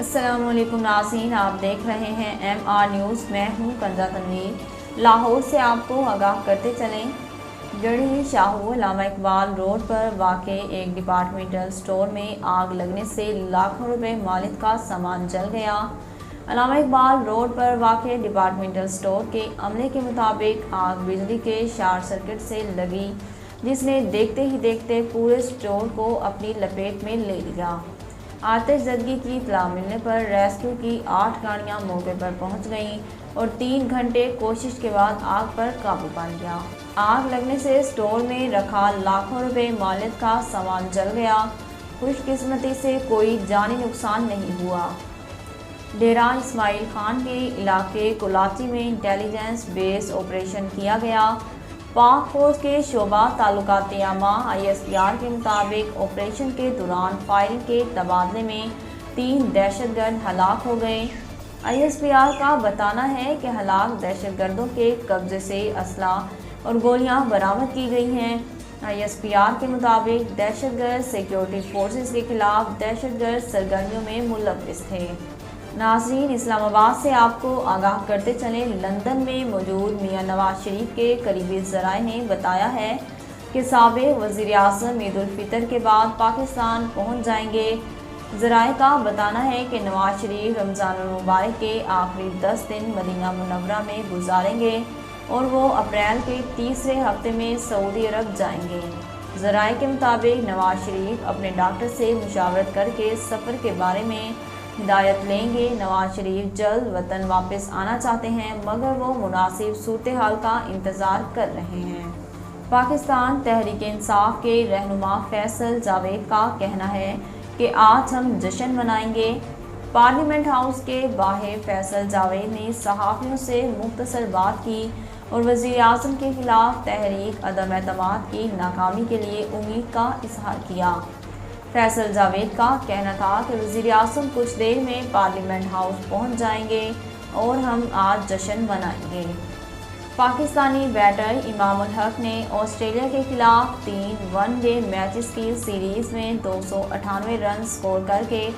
السلام علیکم ناظرین، آپ دیکھ رہے ہیں ایم آر نیوز۔ میں ہوں کنزا تنویر۔ لاہور سے آپ کو آگاہ کرتے چلیں، گڑھی شاہو علامہ اقبال روڈ پر واقع ایک ڈپارٹمنٹل سٹور میں آگ لگنے سے لاکھوں روپے مالیت کا سامان جل گیا۔ علامہ اقبال روڈ پر واقع ڈپارٹمنٹل سٹور کے عملے کے مطابق آگ بجلی کے شارٹ سرکٹ سے لگی، جس نے دیکھتے ہی دیکھتے پورے سٹور کو اپنی لپیٹ میں لے لیا۔ آتش زدگی کی اطلاع ملنے پر ریسکیو کی 8 گاڑیاں موقع پر پہنچ گئیں اور 3 گھنٹے کوشش کے بعد آگ پر قابو پا لیا۔ آگ لگنے سے سٹور میں رکھا لاکھوں روپے مالیت کا سامان جل گیا۔ خوش قسمتی سے کوئی جانی نقصان نہیں ہوا۔ ڈیرہ اسماعیل خان کے علاقے کولاچی میں انٹیلیجنس بیس آپریشن کیا گیا۔ پاک فوج کے شعبہ تعلقات عامہ ISPR کے مطابق آپریشن کے دوران فائرنگ کے تبادلے میں 3 دہشت گرد ہلاک ہو گئے۔ ISPR کا بتانا ہے کہ ہلاک دہشت گردوں کے قبضے سے اسلحہ اور گولیاں برآمد کی گئی ہیں۔ ISPR کے مطابق دہشت گرد سیکیورٹی فورسز کے خلاف دہشت گرد سرگرمیوں میں ملوث تھے۔ ناظرین، اسلام آباد سے آپ کو آگاہ کرتے چلیں، لندن میں موجود میاں نواز شریف کے قریبی ذرائع نے بتایا ہے کہ سابق وزیر اعظم عید الفطر کے بعد پاکستان پہنچ جائیں گے۔ ذرائع کا بتانا ہے کہ نواز شریف رمضان المبارک کے آخری 10 دن مدینہ منورہ میں گزاریں گے اور وہ اپریل کے تیسرے ہفتے میں سعودی عرب جائیں گے۔ ذرائع کے مطابق نواز شریف اپنے ڈاکٹر سے مشاورت کر کے سفر کے بارے میں ہدایت لیں گے۔ نواز شریف جلد وطن واپس آنا چاہتے ہیں، مگر وہ مناسب صورتحال کا انتظار کر رہے ہیں۔ پاکستان تحریک انصاف کے رہنما فیصل جاوید کا کہنا ہے کہ آج ہم جشن منائیں گے۔ پارلیمنٹ ہاؤس کے باہر فیصل جاوید نے صحافیوں سے مختصر بات کی اور وزیر اعظم کے خلاف تحریک عدم اعتماد کی ناکامی کے لیے امید کا اظہار کیا۔ فیصل جاوید کا کہنا تھا کہ وزیر اعظم کچھ دیر میں پارلیمنٹ ہاؤس پہنچ جائیں گے اور ہم آج جشن منائیں گے۔ پاکستانی بیٹر امام الحق نے آسٹریلیا کے خلاف 3 ون ڈے میچز کی سیریز میں 298 رن سکور کر کے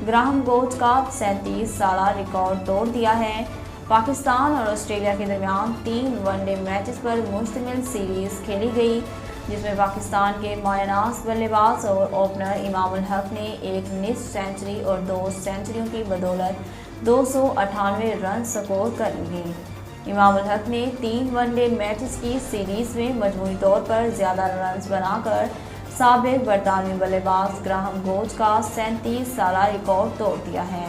گراہم گوچ کا 37 سالہ ریکارڈ توڑ دیا ہے۔ پاکستان اور آسٹریلیا کے درمیان 3 ون ڈے میچز پر مشتمل سیریز کھیلی گئی، جس میں پاکستان کے مایہ ناز بلے باز اور اوپنر امام الحق نے ایک نصف سینچری اور 2 سینچریوں کی بدولت 298 رن سکور کر لیے۔ امام الحق نے 3 ون ڈے میچز کی سیریز میں مجموعی طور پر زیادہ رنز بنا کر سابق برطانوی بلے باز گراہم گوچ کا 37 سالہ ریکارڈ توڑ دیا ہے۔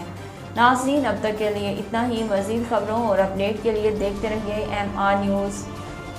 ناظرین، اب تک کے لیے اتنا ہی۔ مزید خبروں اور اپڈیٹ کے لیے دیکھتے رہیے MR نیوز۔